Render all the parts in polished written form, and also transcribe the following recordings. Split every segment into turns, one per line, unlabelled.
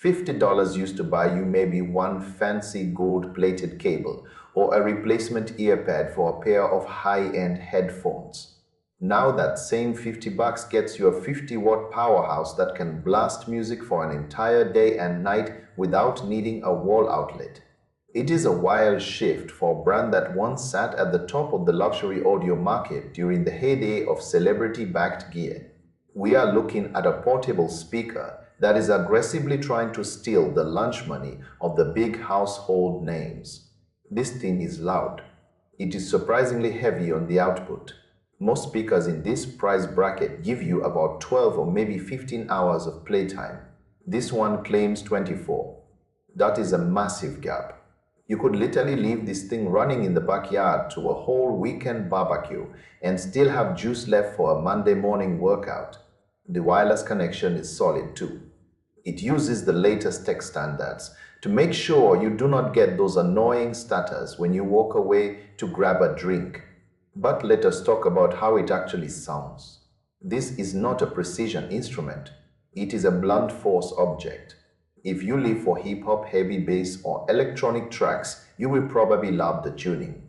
$50 used to buy you maybe one fancy gold-plated cable or a replacement earpad for a pair of high-end headphones. Now that same $50 gets you a 50-watt powerhouse that can blast music for an entire day and night without needing a wall outlet. It is a wild shift for a brand that once sat at the top of the luxury audio market during the heyday of celebrity-backed gear. We are looking at a portable speaker that is aggressively trying to steal the lunch money of the big household names. This thing is loud. It is surprisingly heavy on the output. Most speakers in this price bracket give you about 12 or maybe 15 hours of playtime. This one claims 24. That is a massive gap. You could literally leave this thing running in the backyard to a whole weekend barbecue and still have juice left for a Monday morning workout. The wireless connection is solid too. It uses the latest tech standards to make sure you do not get those annoying stutters when you walk away to grab a drink. But let us talk about how it actually sounds. This is not a precision instrument. It is a blunt force object. If you live for hip-hop, heavy bass, or electronic tracks, you will probably love the tuning.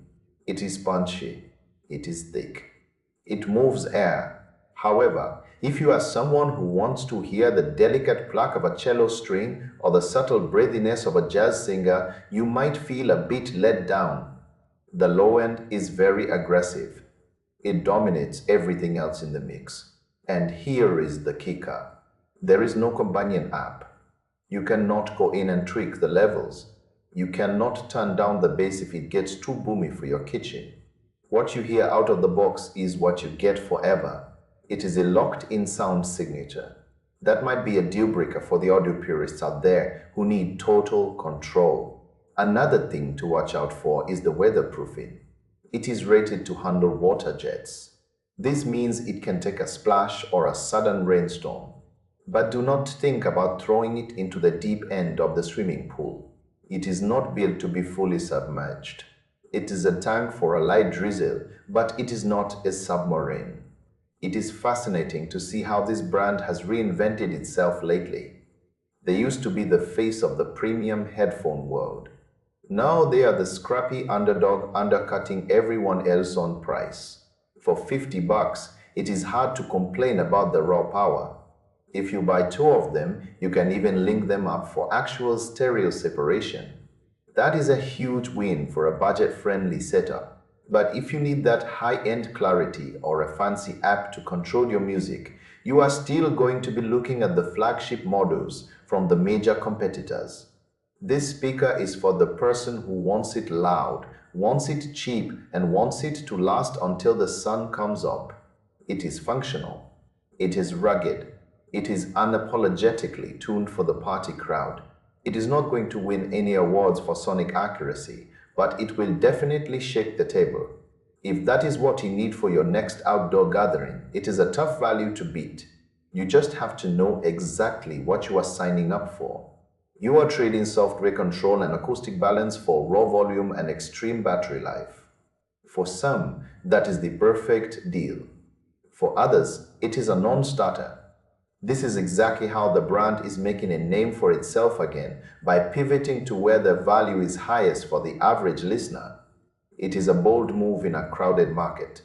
It is punchy. It is thick. It moves air. However, if you are someone who wants to hear the delicate pluck of a cello string or the subtle breathiness of a jazz singer, you might feel a bit let down. The low end is very aggressive. It dominates everything else in the mix. And here is the kicker. There is no companion app. You cannot go in and tweak the levels. You cannot turn down the bass if it gets too boomy for your kitchen. What you hear out of the box is what you get forever. It is a locked-in sound signature. That might be a deal breaker for the audio purists out there who need total control. Another thing to watch out for is the weatherproofing. It is rated to handle water jets. This means it can take a splash or a sudden rainstorm. But do not think about throwing it into the deep end of the swimming pool. It is not built to be fully submerged. It is a tank for a light drizzle, but it is not a submarine. It is fascinating to see how this brand has reinvented itself lately. They used to be the face of the premium headphone world. Now they are the scrappy underdog undercutting everyone else on price. For $50, it is hard to complain about the raw power. If you buy two of them, you can even link them up for actual stereo separation. That is a huge win for a budget-friendly setup. But if you need that high-end clarity or a fancy app to control your music, you are still going to be looking at the flagship models from the major competitors. This speaker is for the person who wants it loud, wants it cheap, and wants it to last until the sun comes up. It is functional. It is rugged. It is unapologetically tuned for the party crowd. It is not going to win any awards for sonic accuracy, but it will definitely shake the table. If that is what you need for your next outdoor gathering, it is a tough value to beat. You just have to know exactly what you are signing up for. You are trading software control and acoustic balance for raw volume and extreme battery life. For some, that is the perfect deal. For others, it is a non-starter. This is exactly how the brand is making a name for itself again by pivoting to where the value is highest for the average listener. It is a bold move in a crowded market.